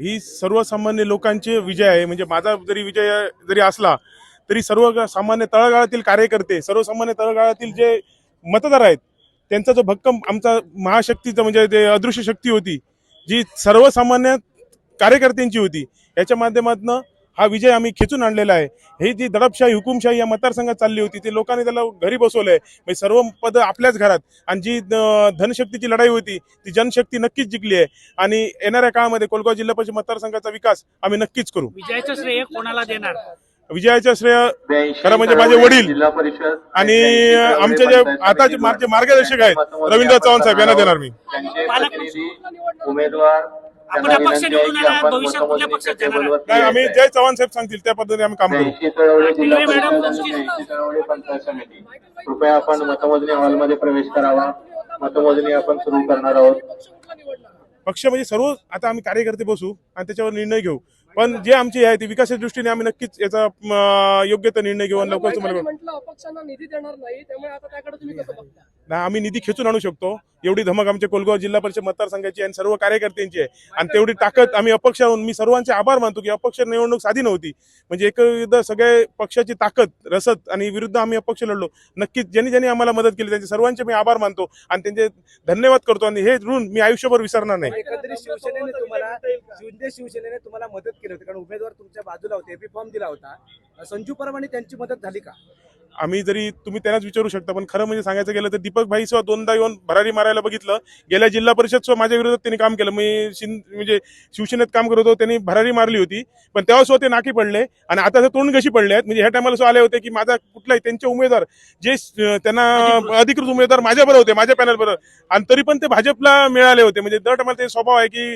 ही सर्वसामान्य लोकांचे विजय आहे। म्हणजे माझा जरी विजय जरी असला तरी सर्व सामान्य तळागाळातील कार्यकर्ते, सर्वसामान्य तळागाळातील जे मतदार आहेत त्यांचा जो भक्कम आमचा महाशक्तीचा म्हणजे ते अदृश्य शक्ती होती जी सर्वसामान्य कार्यकर्त्यांची होती, याच्या माध्यमातून हा विजय आम्ही खेचून आणलेला आहे। ही जी दडपशाही हुकुमशाही या मतदारसंघात चालली होती ते लोकांनी त्याला घरी बसवलंय। म्हणजे सर्व पद आपल्याच घरात आणि जी धनशक्तीची लढाई होती ती जनशक्ती नक्कीच जिंकली आहे आणि येणाऱ्या काळामध्ये कोलगाव जिल्हा परिषद मतदारसंघाचा विकास आम्ही नक्कीच करू। विजयाचं श्रेय कोणाला देणार? विजयाचं श्रेय खरं म्हणजे माझे वडील आणि आमचे जे आता जे मार्गदर्शक आहेत रवींद्र चव्हाण साहेब यांना देणार मी। उमेदवार आपण अपक्ष निवडून आला, भविष्यात कुठल्या पक्षात जाणार? नाही, आम्ही जय चव्हाण साहेब सांगतील त्या पद्धतीने आम्ही काम करू। कृपया आपण मतमोजणी हॉलमध्ये प्रवेश करावा। मतमोजणी आपण सुरू करणार आहोत। पक्ष म्हणजे सर्व आता आम्ही कार्यकर्ते बसू आणि त्याच्यावर निर्णय घेऊ, पण जे आमची आहे ती विकासाच्या दृष्टीने आम्ही नक्कीच याचा योग्य तो निर्णय घेऊ। लवकरच म्हटलं अपक्षांना निधी देणार नाही, त्यामुळे आता त्याकडे तुम्ही कसं बघता? नाही, आम्ही निधी खेचून आणू शकतो एवढी धमक आमच्या कोलगाव जिल्हा परिषद मतदारसंघाची आणि सर्व कार्यकर्त्यांची आहे आणि तेवढी ताकद आम्ही अपक्ष राहून मी सर्वांचे आभार मानतो की अपक्ष निवडणूक साधी नव्हती। म्हणजे एकविध सगळे पक्षाची ताकद रसद आणि विरुद्ध आम्ही अपक्ष लढलो। नक्कीच ज्यांनी ज्यांनी आम्हाला मदत केली त्यांचे सर्वांचे मी आभार मानतो आणि त्यांचे धन्यवाद करतो आणि हे ऋण मी आयुष्यभर विसरणार नाही। एकंदरीत शिवसेनेने तुम्हाला मदत केली होती, कारण उमेदवार तुमच्या बाजूला होते, एपी फॉर्म दिला होता। संजू परवाने त्यांची मदत झाली का? आम्ही जरी तुम्ही त्यांनाच विचारू शकता, पण खरं म्हणजे सांगायचं गेलं तर दीपक भाई सुद्धा दोनदा येऊन भरारी मारायला बघितलं। गेल्या जिल्हा परिषद सुद्धा माझ्या विरोधात त्यांनी काम केलं। मी म्हणजे शिवसेनेत काम करत होतो, त्यांनी भरारी मारली होती, पण तेव्हा सुद्धा ते नाकी पडले आणि आता ते तोंड कशी पडले आहेत। म्हणजे ह्या टायमाला सुद्धा आले होते की माझा कुठलाही त्यांचे उमेदवार जे त्यांना अधिकृत उमेदवार माझ्याबरोबर होते, माझ्या पॅनल बरोबर, आणि तरी पण ते भाजपला मिळाले होते। म्हणजे दर टायमाला ते स्वभाव आहे की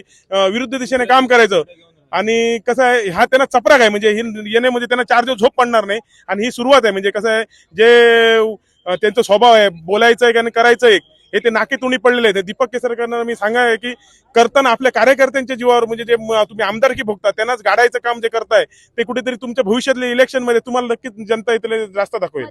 विरुद्ध दिशेने काम करायचं आणि कसं आहे हा त्यांना चपराक आहे। म्हणजे येणे म्हणजे त्यांना 4 दिवस झोप पडणार नाही आणि ही सुरुवात आहे। म्हणजे कसं आहे जे त्यांचा स्वभाव आहे बोलायचं एक आणि करायचं एक, हे ते नाके तुणी पडलेले आहेत। दीपक केसरकरांना मी सांगाय की करताना आपल्या कार्यकर्त्यांच्या जीवावर म्हणजे जे तुम्ही आमदारकी भोगता त्यांनाच गाडायचं काम जे करताय ते कुठेतरी तुमच्या भविष्यातल्या इलेक्शन मध्ये तुम्हाला नक्कीच जनता इथले जास्त दाखवेल।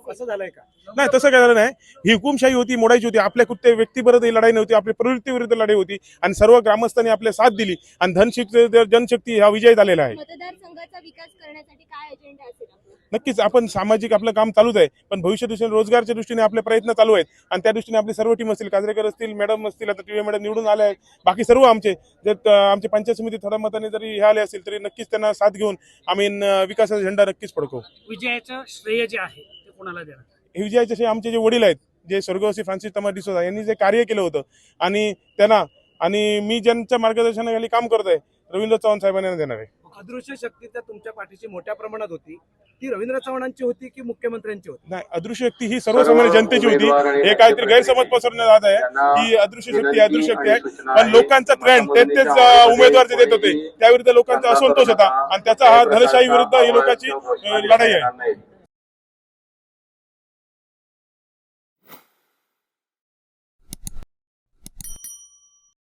असं झालंय का? नाही, तसं काय झालं नाही। ही हुकुमशाही होती, मोडायची होती। आपल्या कुठल्या व्यक्तीबरोबर ही लढाई नव्हती, आपल्या प्रवृत्तीविरुद्ध लढाई होती आणि सर्व ग्रामस्थांनी आपल्या साथ दिली आणि धनशक्ती जनशक्ती हा विजय झालेला आहे। मतदारसंघाचा विकास करण्यासाठी काय एजेंडा असेल? नक्कीच आपण सामाजिक आपलं काम चालूच आहे, पण भविष्य दृष्टीने रोजगारच्या दृष्टीने आपले प्रयत्न चालू आहेत आणि त्या दृष्टीने आपली सर्व टीम असतील, काजरेकर असतील, मॅडम असतील, आता टीव्ही मॅडम निवडून आले आहेत, बाकी सर्व आमचे जर आमचे पंचायत समिती थोड्या मताने जरी हे आले असतील तरी नक्कीच त्यांना साथ घेऊन आम्ही विकासाचा झेंडा नक्कीच फडकवू। विजयाचं श्रेय जे आहे ते कोणाला देणार? हे विजयाचे आमचे जे वडील आहेत, जे स्वर्गवासी फ्रान्सिस तमा डिसोजा यांनी जे कार्य केलं होतं आणि त्यांना आणि मी ज्यांच्या मार्गदर्शनाखाली काम करत आहे रवींद्र चव्हाण साहेबांना देणार आहे। अदृश्य शक्ती तर तुमच्या पाठीशी मोठ्या प्रमाणात होती, ती रवींद्र चव्हाणांची होती की मुख्यमंत्र्यांची होती? नाही, अदृश्य शक्ती ही सर्वसामान्य जनतेची होती। हे काहीतरी गैरसमज पसरण्यात आहे की अदृश्य शक्ती आहे, पण लोकांचा ट्रेंड तेच उमेदवार जे देत होते त्याविरुद्ध लोकांचा असंतोष होता आणि त्याचा हा धनशाही विरुद्ध ही लोकांची लढाई आहे।